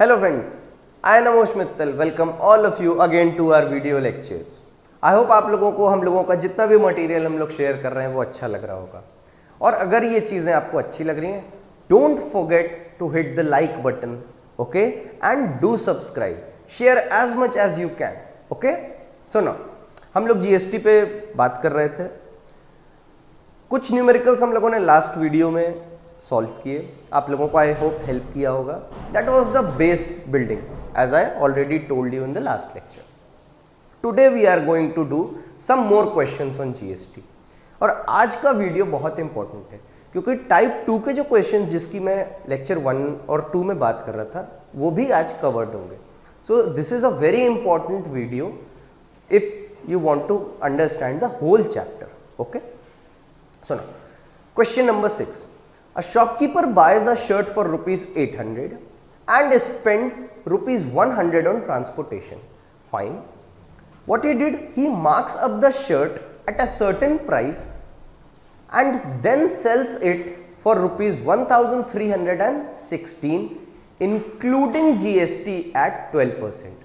Hello friends, I am Amosh Mittal. Welcome all of you again to our video lectures. I hope आप लोगों को हम लोगों का जितना भी मटेरियल हम लोग शेयर कर रहे हैं वो अच्छा लग रहा होगा. और अगर ये चीज़ें आपको अच्छी लग रही हैं, don't forget to hit the like button, okay, and do subscribe, share as much as you can, okay. So now हम लोग जीएसटी पे बात कर रहे थे. कुछ न्यूमेरिकल्स हम लोगों ने लास्ट वीडियो में सॉल्व किए, आप लोगों को आई होप हेल्प किया होगा. That was the base building as I already told you in the last lecture. Today we are going to do some more questions on GST. और आज का वीडियो बहुत इंपॉर्टेंट है क्योंकि टाइप 2 के जो क्वेश्चन जिसकी मैं लेक्चर 1 और 2 में बात कर रहा था वो भी आज कवर्ड होंगे. So this is a very important video if you want to understand the whole chapter, okay. So now question number 6. A shopkeeper buys a shirt for rupees 800 and spent rupees 100 on transportation. Fine. What he did, he marks up the shirt at a certain price and then sells it for rupees 1316 including GST at 12%.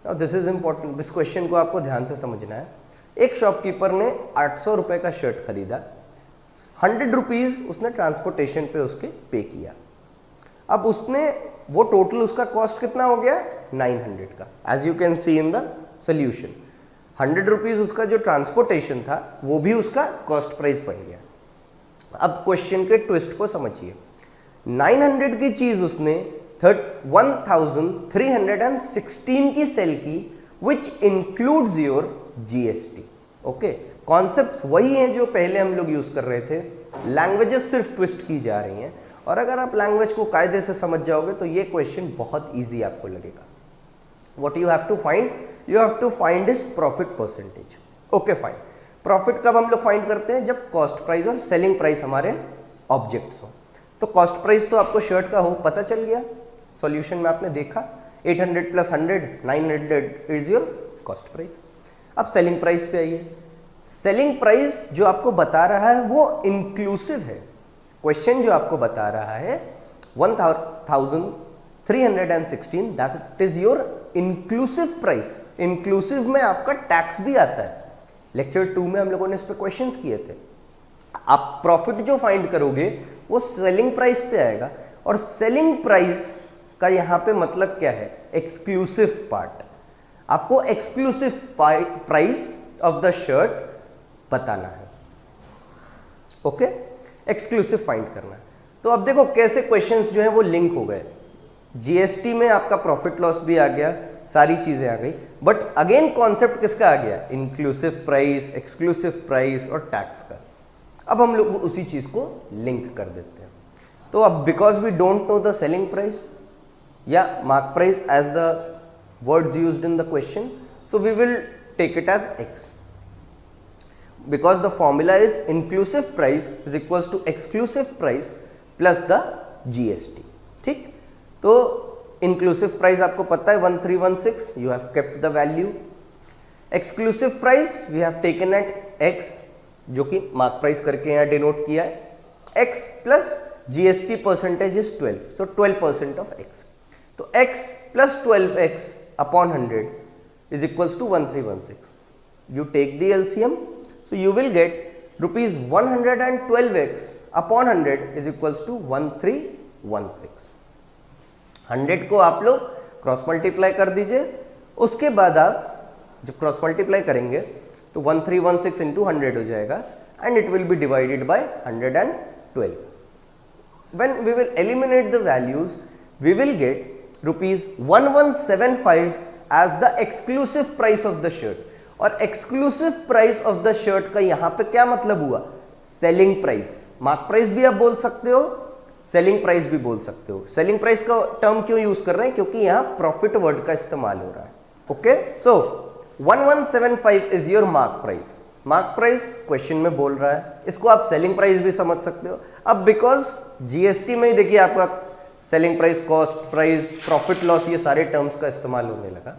Now this is important. इस question को आपको ध्यान से समझना है. एक shopkeeper ने 800 रुपए का शर्ट खरीदा, 100 रुपीज उसने ट्रांसपोर्टेशन पे उसके पे किया. अब उसने वो टोटल उसका कॉस्ट कितना हो गया, 900 का. As you can see in the solution 100 rupees उसका जो ट्रांसपोर्टेशन था वो भी उसका कॉस्ट प्राइस बन गया. अब क्वेश्चन के ट्विस्ट को समझिए. 900 की चीज उसने 1316 की सेल की which includes your GST, okay. Concepts वही हैं जो पहले हम लोग यूज कर रहे थे, लैंग्वेजेस सिर्फ ट्विस्ट की जा रही हैं. और अगर आप लैंग्वेज को कायदे से समझ जाओगे तो ये क्वेश्चन बहुत इजी आपको लगेगा. What you have to find, you have to find is profit percentage, okay. Fine. Profit कब हम लोग फाइंड करते हैं, जब कॉस्ट प्राइस और सेलिंग प्राइस हमारे ऑब्जेक्ट्स हो. तो कॉस्ट प्राइस तो आपको शर्ट का हो पता चल गया, सॉल्यूशन में आपने देखा 800 plus 100 900 is your cost price. अब सेलिंग प्राइस पे आइए. सेलिंग प्राइस जो आपको बता रहा है वो इंक्लूसिव है. क्वेश्चन जो आपको बता रहा है 1316, that is your inclusive price. Inclusive में आपका टैक्स भी आता है. लेक्चर 2 में हम लोगों ने इस पे क्वेश्चंस किए थे. आप प्रॉफिट जो फाइंड करोगे वो सेलिंग प्राइस पे आएगा. और सेलिंग प्राइस का यहां पे मतलब क्या है, एक्सक्लूसिव पार्ट. आपको exclusive price of the shirt बताना है, ओके. एक्सक्लूसिव फाइंड करना है. तो अब देखो कैसे क्वेश्चंस जो है वो लिंक हो गए. जीएसटी में आपका प्रॉफिट लॉस भी आ गया, सारी चीजें आ गई, बट अगेन कॉन्सेप्ट किसका आ गया, इंक्लूसिव प्राइस, एक्सक्लूसिव प्राइस और टैक्स का. अब हम लोग उसी चीज को लिंक कर देते हैं. तो अब because we don't know the selling price या mark price as the words used in the question, so we will take it as x. Because the formula is inclusive price is equals to exclusive price plus the GST. ठीक. तो inclusive price आपको पता है 1316, you have kept the value. Exclusive price we have taken at x, जो कि mark price करके यहाँ denote किया है. x plus GST percentage is 12, so 12% of x. तो x plus 12x upon 100 is equals to 1316. You take the LCM. So you will get rupees 112x upon 100 is equals to 1316. 100 को आप लोग cross multiply कर दीजिए. उसके बाद आप जब क्रॉस मल्टीप्लाई करेंगे तो 1316 इंटू 100 हो जाएगा and it will be divided by 112. When we will eliminate the values, we will get rupees 1175 as the exclusive price of the shirt. और exclusive price of the shirt का यहां पे क्या मतलब हुआ, सेलिंग प्राइस. मार्क प्राइस भी आप बोल सकते हो, सेलिंग प्राइस भी बोल सकते हो. सेलिंग प्राइस का टर्म क्यों यूज कर रहे हैं, क्योंकि यहां प्रॉफिट वर्ड का इस्तेमाल हो रहा है, okay. So 1175 is your mark price. Mark price question में बोल रहा है, इसको आप सेलिंग प्राइस भी समझ सकते हो. अब बिकॉज जीएसटी में ही देखिए आपका selling price, cost price, profit loss, ये सारे टर्म्स का इस्तेमाल होने लगा,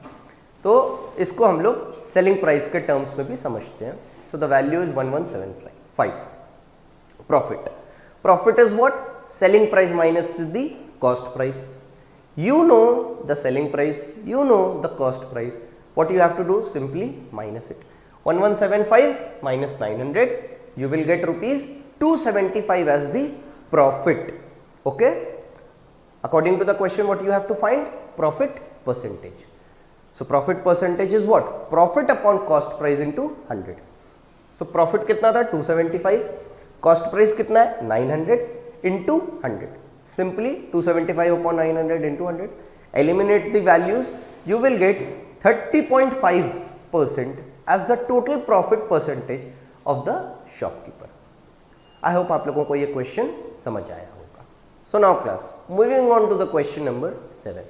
तो इसको हम लोग सेलिंग प्राइस के टर्म्स में भी समझते हैं. So the value is 1175. Profit, profit is what, selling price minus the cost price. You know the selling price, you know the cost price. What you have to do? Simply minus it. 1175 minus 900, you will get rupees 275 as the profit. Okay? According to the question, what you have to find? Profit percentage. So profit percentage is what? Profit upon cost price into 100. So profit कितना था? 275. Cost price कितना है? 900 into 100. Simply 275 upon 900 into 100. Eliminate the values. You will get 30.5% as the total profit percentage of the shopkeeper. I hope आप लोगों को ये question समझ आया होगा. So now class, moving on to the question number 7.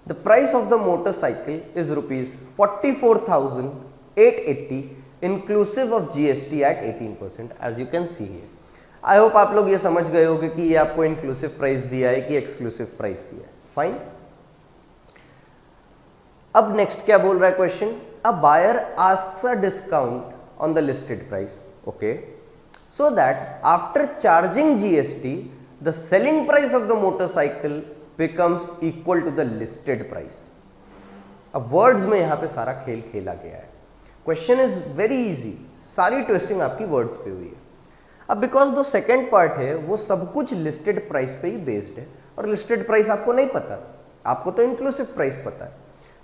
The price of the motorcycle is rupees 44,880 inclusive of GST at 18%, as you can see here. I hope आप लोग ये समझ गए होंगे कि ये आपको inclusive price दिया है कि exclusive price दिया है. Fine. अब next क्या बोल रहा है question? A buyer asks a discount on the listed price, okay, so that after charging GST, the selling price of the motorcycle becomes equal to the listed price. अब words में यहाँ पे सारा खेल खेला गया है. Question is very easy. सारी twisting आपकी words पे हुई है. अब because जो second part है वो सब कुछ listed price पे ही based है और listed price आपको नहीं पता, आपको तो inclusive price पता है.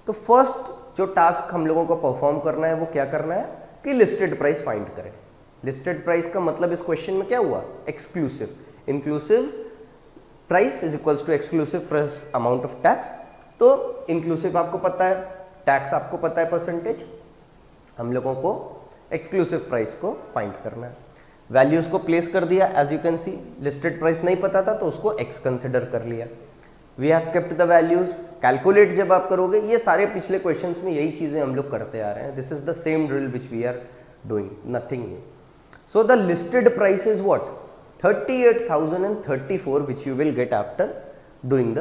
तो first जो टास्क हम लोगों को परफॉर्म करना है वो क्या करना है कि लिस्टेड प्राइस फाइंड करें. लिस्टेड प्राइस का मतलब इस क्वेश्चन में क्या हुआ? Exclusive. Inclusive price is equals to exclusive plus amount of tax. तो इंक्लूसिव आपको पता है, टैक्स आपको पता है परसेंटेज, हम लोगों को एक्सक्लूसिव प्राइस को फाइंड करना है. वैल्यूज को प्लेस कर दिया. As you can see listed price नहीं पता था तो उसको एक्स कंसिडर कर लिया. We have kept the values. Calculate जब आप करोगे, ये सारे पिछले क्वेश्चंस में यही चीजें हम लोग करते आ रहे हैं. This is the same drill which we are doing, nothing new. So the listed price is what? 38,034 which you will get after doing the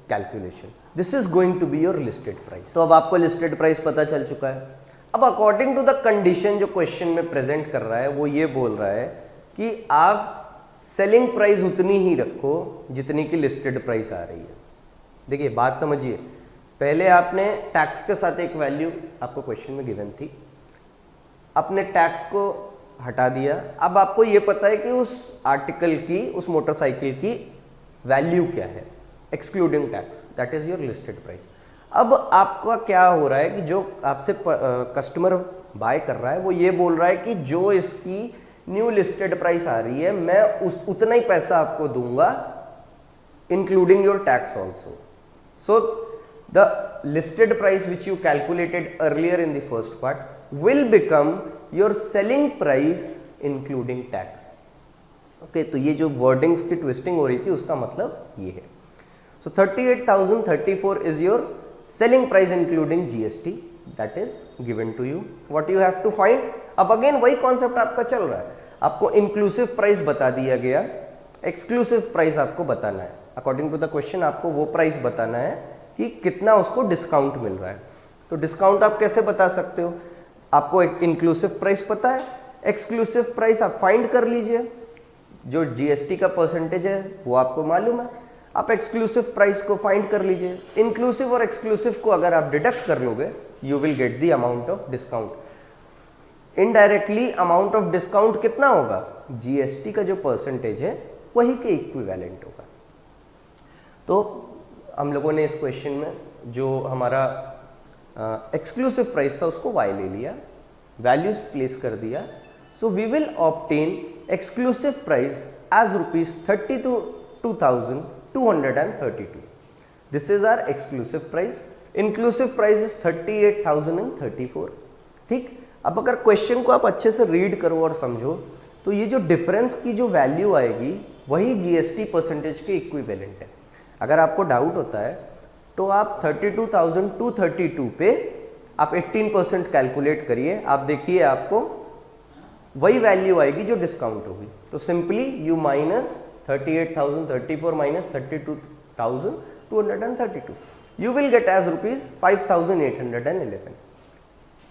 calculation. This is going to be your listed price. तो अब आपको listed price पता चल चुका है. अब according to the condition जो question में प्रेजेंट कर रहा है वो ये बोल रहा है कि आप सेलिंग प्राइस उतनी ही रखो जितनी की लिस्टेड प्राइस आ रही है. देखिए बात समझिए, पहले आपने टैक्स के साथ एक वैल्यू आपको क्वेश्चन में गिवन थी, आपने टैक्स को हटा दिया. अब आपको ये पता है कि उस आर्टिकल की, उस मोटरसाइकिल की वैल्यू क्या है excluding tax, that is your listed price. अब आपका क्या हो रहा है कि जो आपसे कस्टमर बाय कर रहा है वो ये बोल रहा है कि जो इसकी न्यू लिस्टेड प्राइस आ रही है मैं उतना ही पैसा आपको दूंगा including your tax also. So the listed price which you calculated earlier in the first part will become your selling price including tax. Okay, तो ये जो wordings की twisting हो रही थी उसका मतलब ये है. So 38,034 is your selling price including GST that is given to you. What you have to find? अब again वही concept आपका चल रहा है. आपको inclusive price बता दिया गया, exclusive price आपको बताना है. अकॉर्डिंग टू द क्वेश्चन आपको वो प्राइस बताना है कि कितना उसको डिस्काउंट मिल रहा है. तो डिस्काउंट आप कैसे बता सकते हो? आपको एक इंक्लूसिव प्राइस पता है, एक्सक्लूसिव प्राइस आप फाइंड कर लीजिए, जो जीएसटी का परसेंटेज है वो आपको मालूम है, आप एक्सक्लूसिव प्राइस को फाइंड कर लीजिए. इंक्लूसिव और एक्सक्लूसिव को अगर आप डिडक्ट कर लोगे you will get the amount of discount. Indirectly amount of discount कितना होगा? जीएसटी का जो परसेंटेज है वही के इक्विवेलेंट होगा. तो हम लोगों ने इस क्वेश्चन में जो हमारा एक्सक्लूसिव प्राइस था उसको y ले लिया, वैल्यूज प्लेस कर दिया. So we will obtain exclusive price as rupees 32,232. This is our exclusive price. Inclusive price is 38,034. ठीक. अब अगर क्वेश्चन को आप अच्छे से रीड करो और समझो तो ये जो डिफरेंस की जो वैल्यू आएगी वही जीएसटी परसेंटेज के इक्विवेलेंट है. अगर आपको डाउट होता है तो आप 32,232 पे आप 18% कैलकुलेट करिए, आप देखिए आपको वही वैल्यू आएगी जो डिस्काउंट होगी. तो simply you minus 38,034 minus 32,232, you will get as rupees 5,811.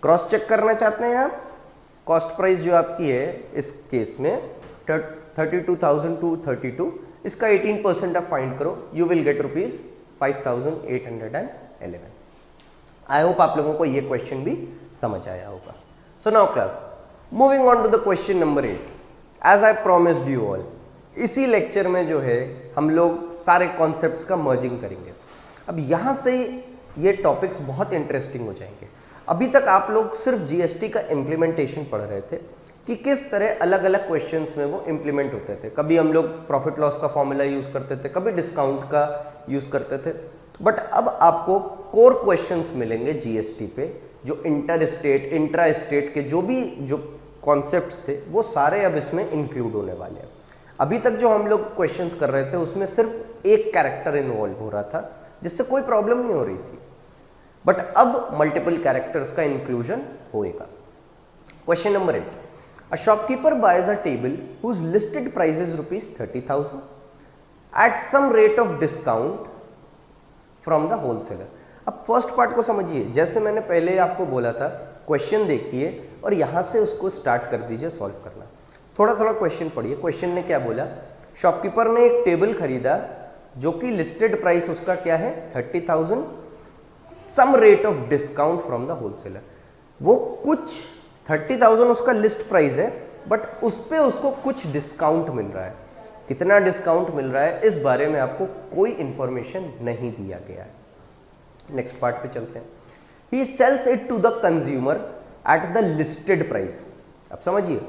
Cross check करना चाहते हैं आप, कॉस्ट प्राइस जो आपकी है इस केस में 32,232, इसका 18% आप फाइंड करो, you will get rupees 5811। I hope आप लोगों को ये क्वेश्चन भी समझ आया होगा। So now class, moving on to the question number 8, as I promised you all, इसी लेक्चर में जो है हम लोग सारे कॉन्सेप्ट्स का मर्जिंग करेंगे। अब यहाँ से ये टॉपिक्स बहुत इंटरेस्टिंग हो जाएंगे। अभी तक आप लोग सिर्फ जीएसटी का इम्प्लीमेंटेशन पढ़ रहे थे कि किस तरह अलग अलग क्वेश्चंस में वो इम्प्लीमेंट होते थे। कभी हम लोग प्रॉफिट लॉस का फॉर्मूला यूज करते थे, कभी डिस्काउंट का यूज करते थे। बट अब आपको कोर क्वेश्चंस मिलेंगे जीएसटी पे, जो इंटर स्टेट इंट्रा स्टेट के जो कॉन्सेप्ट्स थे वो सारे अब इसमें इंक्लूड होने वाले हैं। अभी तक जो हम लोग क्वेश्चंस कर रहे थे उसमें सिर्फ एक कैरेक्टर इन्वॉल्व हो रहा था, जिससे कोई प्रॉब्लम नहीं हो रही थी। बट अब मल्टीपल कैरेक्टर्स का इंक्लूजन होएगा। Question number 8, a shopkeeper buys a table whose listed price is rupees 30,000 at some rate of discount from the wholesaler। अब फर्स्ट पार्ट को समझिए। जैसे मैंने पहले आपको बोला था, क्वेश्चन देखिए और यहां से उसको स्टार्ट कर दीजिए सॉल्व करना। थोड़ा थोड़ा क्वेश्चन पढ़िए। क्वेश्चन ने क्या बोला, शॉपकीपर ने एक टेबल खरीदा जो कि लिस्टेड प्राइस उसका क्या है 30,000, some rate of discount from the wholesaler. वो कुछ 30,000 उसका लिस्ट प्राइस है, बट उस पे उसको कुछ डिस्काउंट मिल रहा है। कितना डिस्काउंट मिल रहा है इस बारे में आपको कोई इंफॉर्मेशन नहीं दिया गया है। नेक्स्ट पार्ट पे चलते हैं। He sells it to the consumer at the listed price. अब समझिए,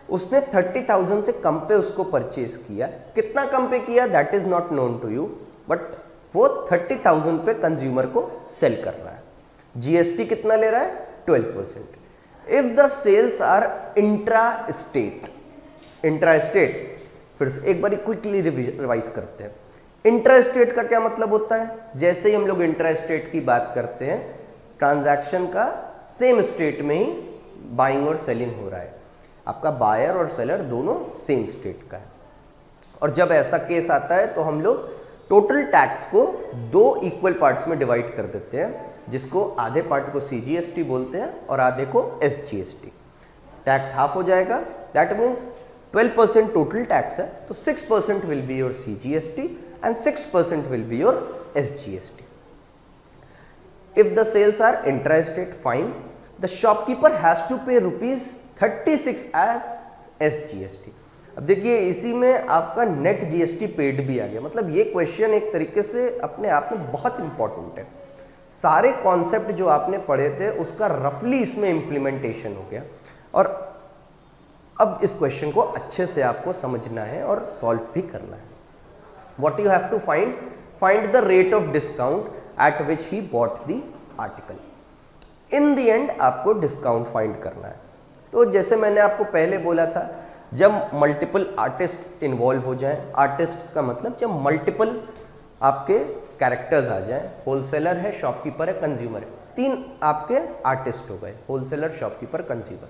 उसने 30,000 से कम पे उसको परचेज किया। कितना कम पे किया that is not known to you, but वो 30,000 पे कंज्यूमर को सेल कर रहा है। जीएसटी कितना ले रहा है 12%। If the sales are intra state, intra state फिर से एक बार क्विकली रिवाइज करते हैं। इंट्रा स्टेट का क्या मतलब होता है, जैसे ही हम लोग इंट्रा स्टेट की बात करते हैं, ट्रांजैक्शन का सेम स्टेट में ही बाइंग और सेलिंग हो रहा है, आपका बायर और सेलर दोनों सेम स्टेट का है। और जब ऐसा केस आता है तो हम लोग टोटल टैक्स को 2 इक्वल पार्ट्स में डिवाइड कर देते हैं, जिसको आधे पार्ट को सीजीएसटी बोलते हैं और आधे को एसजीएसटी। टैक्स हाफ हो जाएगा, दैट मीन्स 12% टोटल टैक्स है, तो 6% will be your CGST and 6% will be your SGST. If the sales are intra state, fine, the shopkeeper has to pay ₹36 as SGST. अब देखिए, इसी में आपका नेट जीएसटी पेड भी आ गया। मतलब ये क्वेश्चन एक तरीके से अपने आप में बहुत इंपॉर्टेंट है। सारे कॉन्सेप्ट जो आपने पढ़े थे उसका रफली इसमें इंप्लीमेंटेशन हो गया। और अब इस क्वेश्चन को अच्छे से आपको समझना है और सॉल्व भी करना है। What you have to find the rate of discount at which he bought the article. In the end आपको डिस्काउंट फाइंड करना है। तो जैसे मैंने आपको पहले बोला था, जब मल्टीपल आर्टिस्ट इन्वॉल्व हो जाएं, आर्टिस्ट्स का मतलब जब मल्टीपल आपके कैरेक्टर्स आ जाएं, होलसेलर है, शॉपकीपर है, कंज्यूमर है, 3 आपके आर्टिस्ट हो गए, होलसेलर, शॉपकीपर, कंज्यूमर।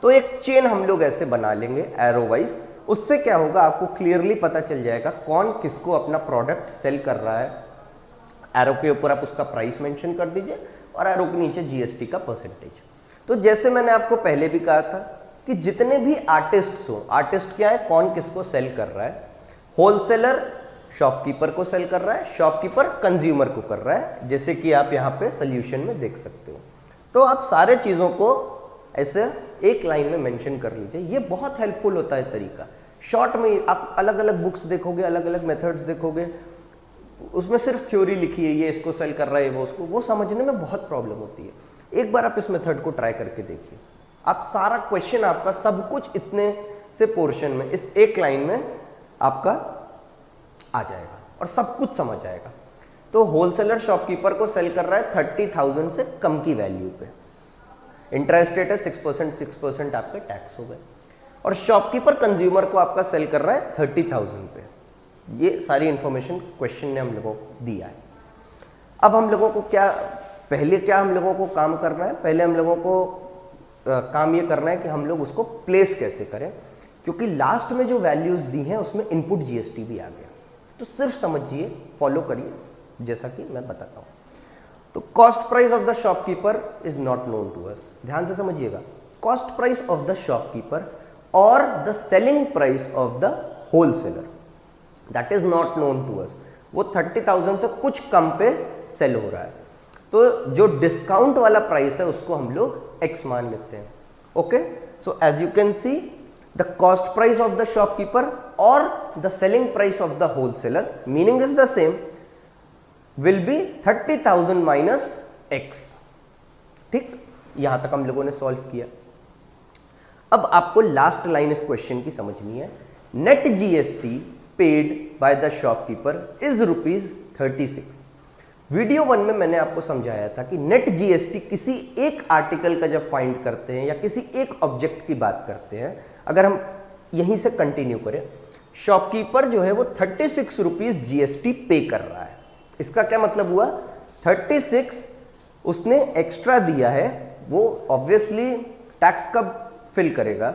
तो एक चेन हम लोग ऐसे बना लेंगे एरो वाइज। उससे क्या होगा, आपको क्लियरली पता चल जाएगा कौन किसको अपना प्रोडक्ट सेल कर रहा है। एरो के ऊपर आप उसका प्राइस मेंशन कर दीजिए और एरो के नीचे जीएसटी का परसेंटेज। तो जैसे मैंने आपको पहले भी कहा था कि जितने भी आर्टिस्ट्स हो, आर्टिस्ट क्या है, कौन किसको सेल कर रहा है, होलसेलर शॉपकीपर को सेल कर रहा है, शॉपकीपर कंज्यूमर को कर रहा है, जैसे कि आप यहाँ पे सोल्यूशन में देख सकते हो। तो आप सारे चीज़ों को ऐसे एक लाइन में मेंशन कर लीजिए। ये बहुत हेल्पफुल होता है तरीका। शॉर्ट में आप अलग अलग बुक्स देखोगे, अलग अलग मेथड्स देखोगे, उसमें सिर्फ थ्योरी लिखी है, ये इसको सेल कर रहा है, वो उसको, वो समझने में बहुत प्रॉब्लम होती है। एक बार आप इस मेथड को ट्राई करके देखिए, आप सारा क्वेश्चन आपका सब कुछ इतने से पोर्शन में, इस एक लाइन में आपका आ जाएगा और सब कुछ समझ आएगा। तो होलसेलर शॉपकीपर को सेल कर रहा है 30,000 से कम की वैल्यू पे, इंटरेस्ट रेट है 6% आपके टैक्स हो गए, और शॉपकीपर कंज्यूमर को आपका सेल कर रहा है 30,000 पे। ये सारी इंफॉर्मेशन क्वेश्चन ने हम लोगों को दिया है। अब हम लोगों को क्या हम लोगों को काम करना है, पहले हम लोगों को काम ये करना है कि हम लोग उसको प्लेस कैसे करें, क्योंकि लास्ट में जो वैल्यूज दी हैं उसमें इनपुट जीएसटी भी आ गया। तो सिर्फ समझिए, फॉलो करिए जैसा कि मैं बताता हूँ। तो cost price of the shopkeeper is not known to us. ध्यान से समझिएगा, cost price of the shopkeeper और the selling price of the wholesaler, that is not known to us. वो 30,000 से कुछ कम पे सेल हो रहा है, तो जो डिस्काउंट वाला प्राइस है उसको हम लोग x मान लेते हैं। Okay, so as you can see the cost price of the shopkeeper और the selling price of the wholesaler, meaning is the same, will be 30,000 minus x। ठीक, यहां तक हम लोगों ने सॉल्व किया। अब आपको लास्ट लाइन इस क्वेश्चन की समझनी है। Net GST paid by the shopkeeper is ₹36। Video 1 में मैंने आपको समझाया था कि नेट जीएसटी किसी एक आर्टिकल का जब फाइंड करते हैं या किसी एक ऑब्जेक्ट की बात करते हैं, अगर हम यहीं से कंटिन्यू करें, शॉपकीपर जो है वो 36 रुपीज जीएसटी पे कर रहा है। इसका क्या मतलब हुआ, 36 उसने एक्स्ट्रा दिया है, वो ऑब्वियसली टैक्स कब फिल करेगा,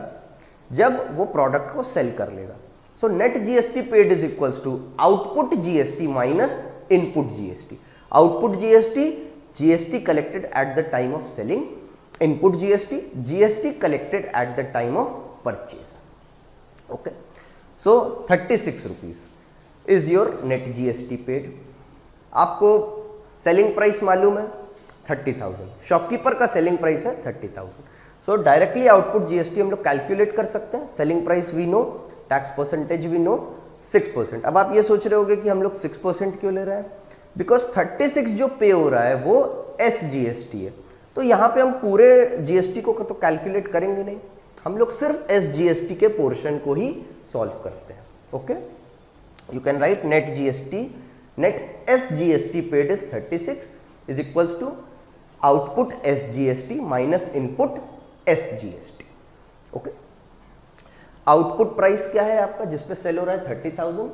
जब वो प्रोडक्ट को सेल कर लेगा। So net GST paid is equals to output GST minus input GST. Output GST, GST collected at the time of selling, input GST, GST collected at the time of purchase. Okay, so 36 rupees is your net GST paid. आपको selling price मालूम है 30,000, shopkeeper का selling price है 30,000। सो directly output GST हम लोग calculate कर सकते हैं। Selling price we know, tax percentage we know 6%। अब आप ये सोच रहे होगे कि हम लोग 6% क्यों ले रहे हैं, बिकॉज 36 जो पे हो रहा है वो एस जीएसटी है, तो यहाँ पे हम पूरे जीएसटी को तो कैलकुलेट करेंगे नहीं, हम लोग सिर्फ एस जीएसटी के पोर्शन को ही सॉल्व करते हैं। Okay, you can write net GST, net S GST paid is 36 is equals to output S GST minus input S GST. Okay, output price क्या है आपका जिसपे सेल हो रहा है 30,000,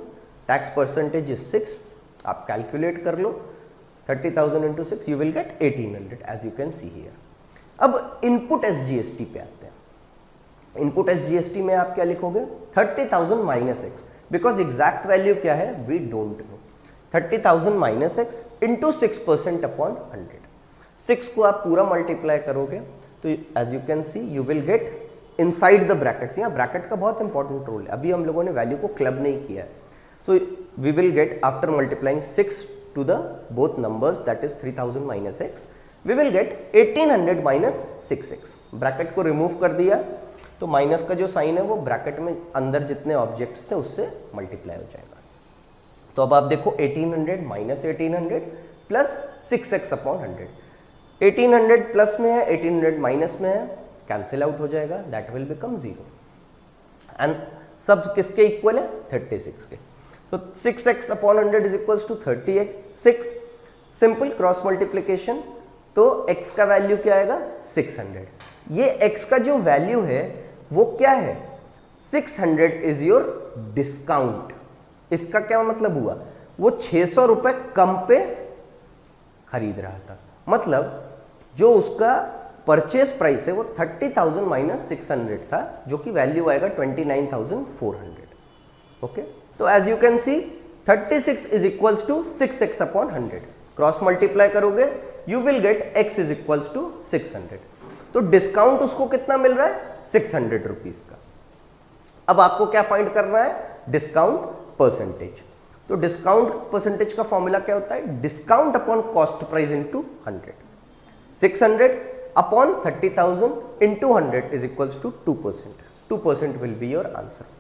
टैक्स परसेंटेज इज 6, आप कैलकुलेट कर लो 30,000 into 6 you will get 1800 as you can see here. अब इनपुट एस जीएसटी पे आते हैं। इनपुट एस जीएसटी में आप क्या लिखोगे, 30,000 minus x, because exact value क्या है we don't know. 30,000 minus x into 6% upon 100, 6 को आप पूरा मल्टीप्लाई करोगे तो as you can see you will get inside the brackets. यहाँ ब्रैकेट का बहुत इंपॉर्टेंट रोल है, अभी हम लोगों ने वैल्यू को क्लब नहीं किया है। So we will get after multiplying 6 to the both numbers, that is 3000 minus x, we will get 1800 minus 6x। Bracket को रिमूव कर दिया तो माइनस का जो साइन है वो ब्रैकेट में अंदर जितने ऑब्जेक्ट्स थे उससे मल्टीप्लाई हो जाएगा। तो अब आप देखो 1800 minus 1800 plus 6x upon 100, 1800 plus में है 1800 माइनस में है, कैंसिल आउट हो जाएगा, दैट विल बिकम 0 एंड सब किसके इक्वल है 36 के। तो 6x upon 100 is equals to 36, simple cross multiplication, तो x का वैल्यू क्या आएगा 600। ये x का जो वैल्यू है वो क्या है 600 इज योर डिस्काउंट। इसका क्या मतलब हुआ, वो 600 रुपए कम पे खरीद रहा था, मतलब जो उसका परचेस प्राइस है वो 30,000 माइनस 600 था, जो कि वैल्यू आएगा 29,400। ओके, तो as you can see 36 is equals to 6x upon 100, cross multiply करोगे you will get x is equals to 600। तो डिस्काउंट उसको कितना मिल रहा है 600 रुपीज का। अब आपको क्या फाइंड करना है, डिस्काउंट परसेंटेज। तो डिस्काउंट परसेंटेज का फॉर्मूला क्या होता है, discount upon cost price into 100, 600 upon 30,000 into 100 is equals to 2%, 2% will be your answer.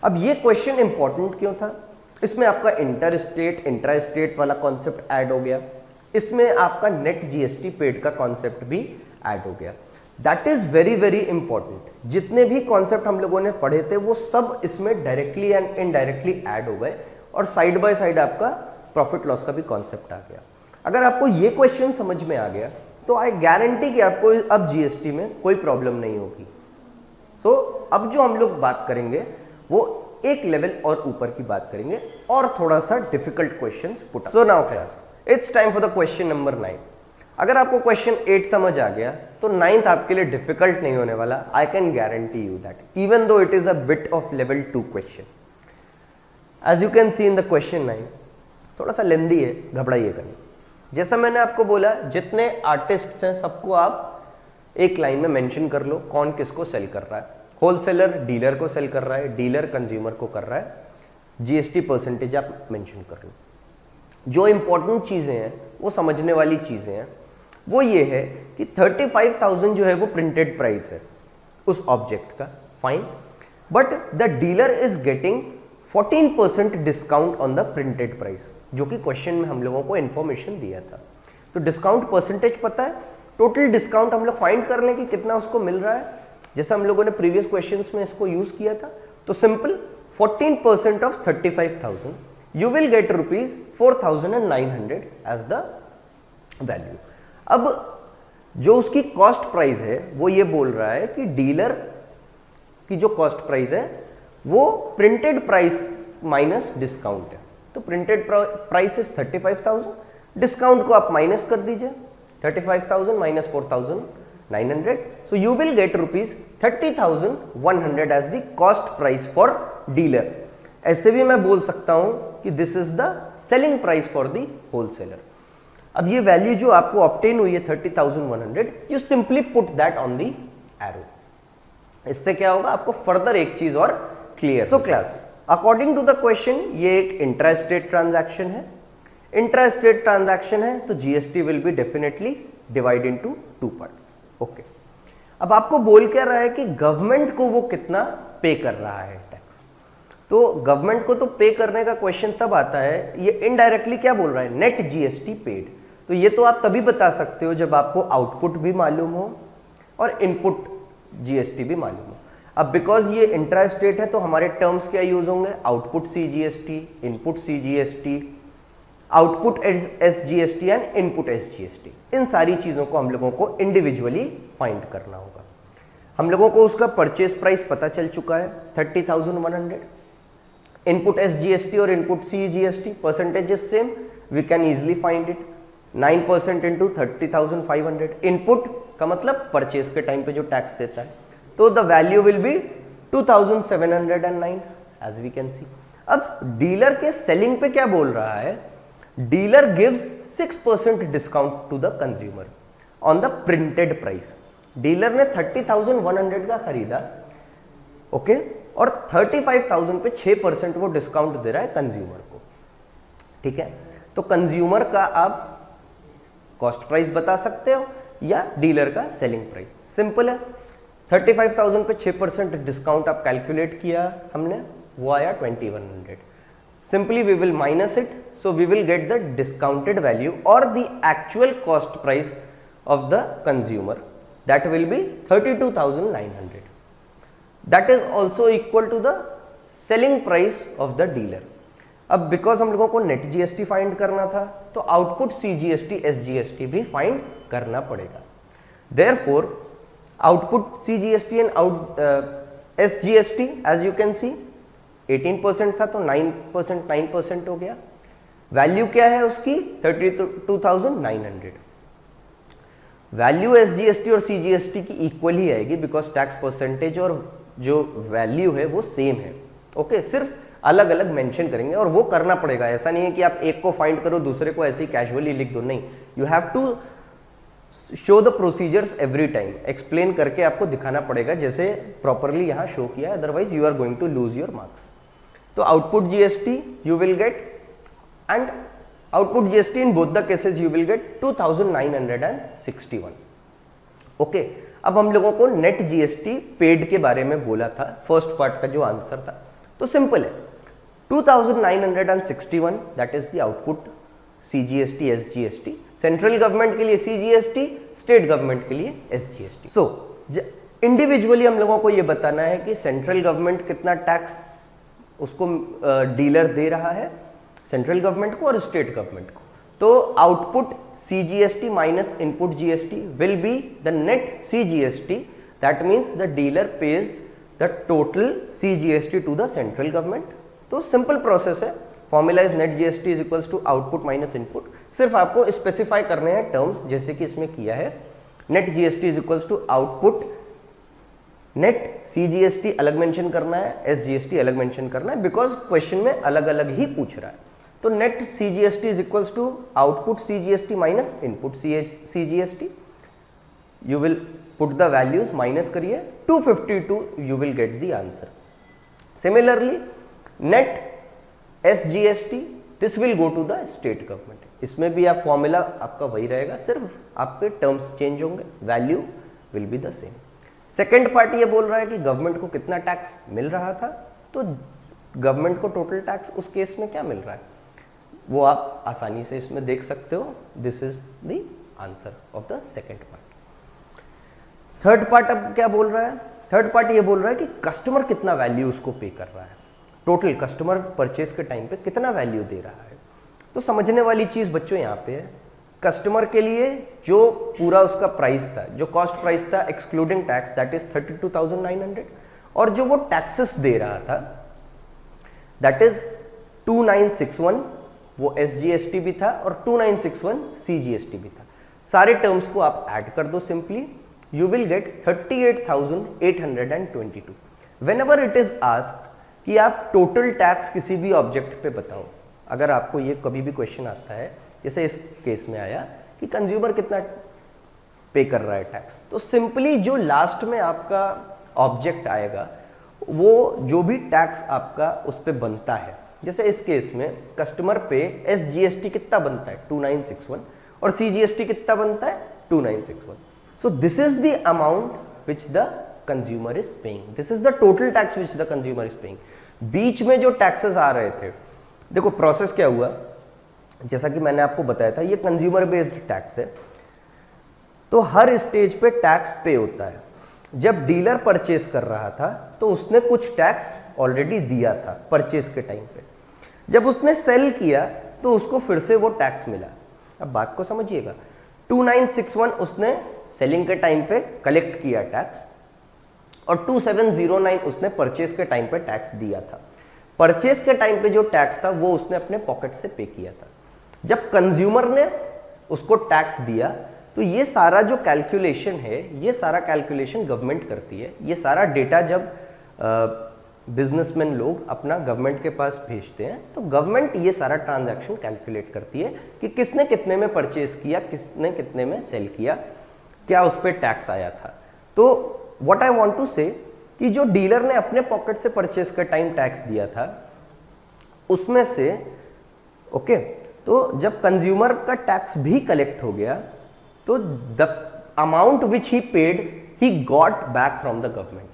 अब ये क्वेश्चन इंपॉर्टेंट क्यों था, इसमें आपका इंटर स्टेट इंट्रा स्टेट वाला कॉन्सेप्ट ऐड हो गया, इसमें आपका नेट जीएसटी पेड का कॉन्सेप्ट भी ऐड हो गया। That is very very important. जितने भी कॉन्सेप्ट हम लोगों ने पढ़े थे वो सब इसमें डायरेक्टली एंड इनडायरेक्टली ऐड हो गए, और साइड बाय साइड आपका प्रॉफिट लॉस का भी कॉन्सेप्ट आ गया। अगर आपको ये क्वेश्चन समझ में आ गया तो आई गारंटी कि आपको अब जीएसटी में कोई प्रॉब्लम नहीं होगी। सो अब जो हम लोग बात करेंगे वो एक लेवल और ऊपर की बात करेंगे और थोड़ा सा difficult questions put. So now class it's time for the question number 9। अगर आपको क्वेश्चन 8 समझ आ गया तो 9th आपके लिए डिफिकल्ट नहीं होने वाला, I can guarantee you that, even though it is a bit of level 2 question. As you can see in the question 9, थोड़ा सा लेंदी है, घबराइएगा नहीं। जैसा मैंने आपको बोला, जितने आर्टिस्ट हैं सबको आप एक लाइन में मेंशन कर लो, कौन किसको सेल कर रहा है। होलसेलर डीलर को सेल कर रहा है, डीलर कंज्यूमर को कर रहा है, जीएसटी परसेंटेज आप मेंशन कर लो। जो इंपॉर्टेंट चीजें हैं वो समझने वाली चीजें हैं, वो ये है कि 35,000 जो है वो प्रिंटेड प्राइस है उस ऑब्जेक्ट का, fine, but the dealer is getting 14% discount on the printed price, जो कि क्वेश्चन में हम लोगों को इंफॉर्मेशन दिया था। तो डिस्काउंट परसेंटेज पता है, टोटल डिस्काउंट हम लोग फाइंड कर लें कि कितना उसको मिल रहा है, जैसे हम लोगों ने प्रीवियस क्वेश्चंस में इसको यूज किया था। तो simple 14% of 35,000 you will get ₹4,900 as the value. अब जो उसकी कॉस्ट प्राइस है वो ये बोल रहा है कि डीलर की जो कॉस्ट प्राइस है वो प्रिंटेड प्राइस माइनस डिस्काउंट है। तो प्रिंटेड प्राइस इज 35,000, डिस्काउंट को आप माइनस कर दीजिए, 35,000 minus 4,900, so you will get ₹30,100 as the cost price for dealer. ऐसे भी मैं बोल सकता हूं कि this is the selling price for the wholesaler. अब ये वैल्यू जो आपको ऑब्टेन हुई है 30,100, you simply put that on the arrow. इससे क्या होगा, आपको फर्दर एक चीज और clear. So class, according to the question ये एक इंट्रा स्टेट ट्रांजैक्शन है। इंट्रा स्टेट ट्रांजैक्शन है तो GST will be definitely divide into 2 parts. Okay, अब आपको बोल क्या रहा है कि गवर्नमेंट को वो कितना पे कर रहा है टैक्स। तो गवर्नमेंट को तो पे करने का क्वेश्चन तब आता है, ये इनडायरेक्टली क्या बोल रहा है, नेट जीएसटी पेड। तो ये तो आप तभी बता सकते हो जब आपको आउटपुट भी मालूम हो और इनपुट जीएसटी भी मालूम हो। अब बिकॉज ये इंट्रा स्टेट है तो हमारे टर्म्स क्या यूज होंगे, output CGST, input CGST, output SGST and input SGST. इन सारी चीजों को हम लोगों को इंडिविजुअली फाइंड करना होगा। हम लोगों को उसका परचेस प्राइस पता चल चुका है 30,100, इनपुट एसजीएसटी और input CGST percentage is same, we can easily find it, 9% into 30,500। Input का मतलब परचेस के टाइम पे जो टैक्स देता है, तो the value will be 2,709 as we can see. अब डीलर के सेलिंग पे क्या बोल रहा है, dealer gives 6% discount to the consumer on the printed price. Dealer ने 30,100 का खरीदा, ओके, और 35,000 पे 6% वो डिस्काउंट दे रहा है कंज्यूमर को, ठीक है। तो कंज्यूमर का आप कॉस्ट प्राइस बता सकते हो या डीलर का सेलिंग प्राइस, सिंपल है। 35,000 पे 6% डिस्काउंट आप कैलकुलेट किया हमने, वो आया 2,100। Simply we will minus it, so we will get the discounted value or the actual cost price of the consumer, that will be 32,900. That is also equal to the selling price of the dealer. अब because हम लोगों को net GST find करना था तो output CGST SGST भी find करना पड़ेगा। Therefore, output CGST and SGST as you can see 18% था तो 9% हो गया। वैल्यू क्या है उसकी 32,900। वैल्यू एसजीएसटी और सीजीएसटी की इक्वल ही आएगी बिकॉज टैक्स परसेंटेज और जो वैल्यू है वो सेम है, ओके, सिर्फ अलग अलग मेंशन करेंगे और वो करना पड़ेगा। ऐसा नहीं है कि आप एक को फाइंड करो दूसरे को ऐसे ही कैजुअली लिख दो, नहीं, you have to show the procedures every time, explain करके आपको दिखाना पड़ेगा जैसे प्रॉपरली यहाँ शो किया है, otherwise you are going to lose your marks. तो output GST you will get, and output GST in both the cases you will get 2,961, okay. अब हम लोगों को नेट जीएसटी पेड के बारे में बोला था, फर्स्ट पार्ट का जो आंसर था, तो सिंपल है 2,961 that is the output CGST SGST, central government के लिए सीजीएसटी, स्टेट गवर्नमेंट के लिए एसजीएसटी। सो इंडिविजुअली हम लोगों को ये बताना है कि सेंट्रल गवर्नमेंट कितना टैक्स उसको डीलर दे रहा है, सेंट्रल गवर्नमेंट को और स्टेट गवर्नमेंट को। तो output CGST minus input GST will be the net CGST, that means the dealer pays the total CGST to the central government. तो सिंपल प्रोसेस है, formula is net GST is equals to output minus input. सिर्फ आपको specify करने हैं terms, जैसे कि इसमें किया है, net GST is equals to output, net CGST अलग मेंशन करना है, एसजीएसटी अलग मेंशन करना है, बिकॉज क्वेश्चन में अलग अलग ही पूछ रहा है। तो net CGST is equals to output CGST minus input CGST, you will put the values, minus करिए 252, you will get the answer. Similarly net SGST this will go to the state government. इसमें भी आप formula आपका वही रहेगा, सिर्फ आपके terms change होंगे, value will be the same. Second part ये बोल रहा है कि गवर्नमेंट को कितना टैक्स मिल रहा था, तो गवर्नमेंट को टोटल टैक्स उस केस में क्या मिल रहा है वो आप आसानी से इसमें देख सकते हो। This is the answer of the second part. Third part अब क्या बोल रहा है? थर्ड पार्ट ये बोल रहा है कि कस्टमर कितना वैल्यू उसको पे कर रहा है, टोटल कस्टमर परचेज के टाइम पे कितना वैल्यू दे रहा है। तो समझने वाली चीज बच्चों यहाँ पे है, कस्टमर के लिए जो पूरा उसका प्राइस था, जो कॉस्ट प्राइस था एक्सक्लूडिंग टैक्स, दैट इज 32,900, और जो वो टैक्सेस दे रहा था दैट इज 2961, वो SGST भी था और 2961 CGST भी था। सारे टर्म्स को आप ऐड कर दो simply, you will gate 38,822। Whenever it is asked कि आप टोटल टैक्स किसी भी ऑब्जेक्ट पे बताओ, अगर आपको ये कभी भी क्वेश्चन आता है, जैसे इस केस में आया कि कंज्यूमर कितना पे कर रहा है टैक्स, तो सिंपली जो लास्ट में आपका ऑब्जेक्ट आएगा वो जो भी टैक्स आपका उस पे बनता है, जैसे इस केस में कस्टमर पे SGST कितना बनता है 2961 और CGST कितना बनता है 2961। So this is the amount which the consumer is paying, this is the total tax which the consumer is paying. बीच में जो टैक्सेस आ रहे थे, देखो प्रोसेस क्या हुआ, जैसा कि मैंने आपको बताया था ये कंज्यूमर बेस्ड टैक्स है, तो हर स्टेज पे टैक्स पे होता है। जब डीलर परचेस कर रहा था तो उसने कुछ टैक्स ऑलरेडी दिया था परचेस के टाइम पे, जब उसने सेल किया तो उसको फिर से वो टैक्स मिला। अब बात को समझिएगा, 2961 उसने सेलिंग के टाइम पे कलेक्ट किया टैक्स और 2709 उसने परचेस के टाइम पे टैक्स दिया था। परचेस के टाइम पे जो टैक्स था वो उसने अपने पॉकेट से पे किया था। जब कंज्यूमर ने उसको टैक्स दिया तो ये सारा जो कैलकुलेशन है, ये सारा कैलकुलेशन गवर्नमेंट करती है। ये सारा डेटा जब बिजनेसमैन लोग अपना गवर्नमेंट के पास भेजते हैं तो गवर्नमेंट ये सारा ट्रांजैक्शन कैलकुलेट करती है कि किसने कितने में परचेज किया, किसने कितने में सेल किया, क्या उस पर टैक्स आया था। तो व्हाट आई वांट टू से कि जो डीलर ने अपने पॉकेट से परचेज का टाइम टैक्स दिया था उसमें से ओके, तो जब कंज्यूमर का टैक्स भी कलेक्ट हो गया तो the amount which he paid he got back from the government.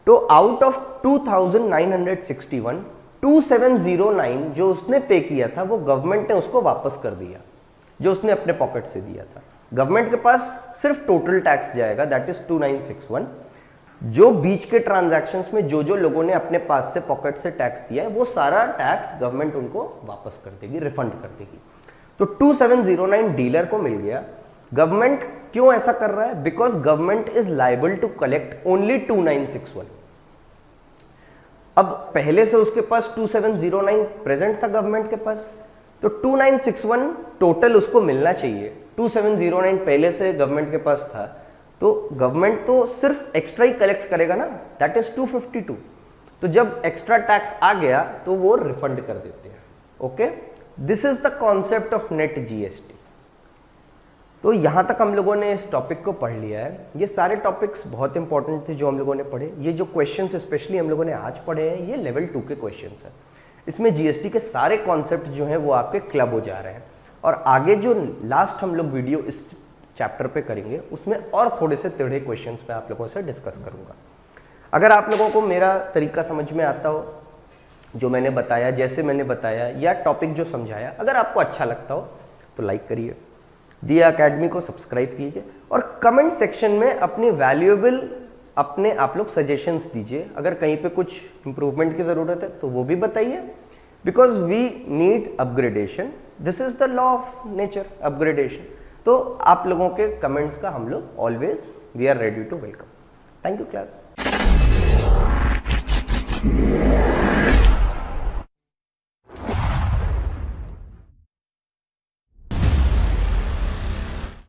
तो आउट ऑफ 2961, 2709 जो उसने पे किया था वो गवर्नमेंट ने उसको वापस कर दिया, जो उसने अपने पॉकेट से दिया था। गवर्नमेंट के पास सिर्फ टोटल टैक्स जाएगा दैट इज 2961। जो बीच के ट्रांजैक्शंस में जो जो लोगों ने अपने पास से पॉकेट से टैक्स दिया है वो सारा टैक्स गवर्नमेंट उनको वापस कर देगी, रिफंड कर देगी। तो 2709 डीलर को मिल गया। गवर्नमेंट क्यों ऐसा कर रहा है? Because government is liable to collect only 2961। अब पहले से उसके पास 2709 प्रेजेंट था गवर्नमेंट के पास, तो 2961 टोटल उसको मिलना चाहिए। 2709 पहले से गवर्नमेंट के पास था तो गवर्नमेंट तो सिर्फ एक्स्ट्रा ही कलेक्ट करेगा ना, दैट इज 252। तो जब एक्स्ट्रा टैक्स आ गया तो वो रिफंड कर देते हैं। Okay, this is the concept of net GST. तो यहां तक हम लोगों ने इस टॉपिक को पढ़ लिया है। ये सारे टॉपिक्स बहुत इंपॉर्टेंट थे जो हम लोगों ने पढ़े। ये जो क्वेश्चंस स्पेशली हम लोगों ने आज पढ़े हैं ये लेवल 2 के क्वेश्चंस हैं। इसमें जीएसटी के सारे कॉन्सेप्ट जो हैं वो आपके क्लब हो जा रहे हैं, और आगे जो लास्ट हम लोग वीडियो इस चैप्टर पे करेंगे उसमें और थोड़े से टेढ़े क्वेश्चंस मैं आप लोगों से डिस्कस करूंगा। अगर आप लोगों को मेरा तरीका समझ में आता हो, जो मैंने बताया, जैसे मैंने बताया, या टॉपिक जो समझाया, अगर आपको अच्छा लगता हो तो लाइक करिए, दिया अकेडमी को सब्सक्राइब कीजिए, और कमेंट सेक्शन में अपनी वैल्यूएबल अपने आप लोग सजेशंस दीजिए। अगर कहीं पे कुछ इंप्रूवमेंट की ज़रूरत है तो वो भी बताइए, because we need upgradation. This is the law of nature, upgradation. तो आप लोगों के कमेंट्स का हम लोग always we are ready to welcome. Thank you class.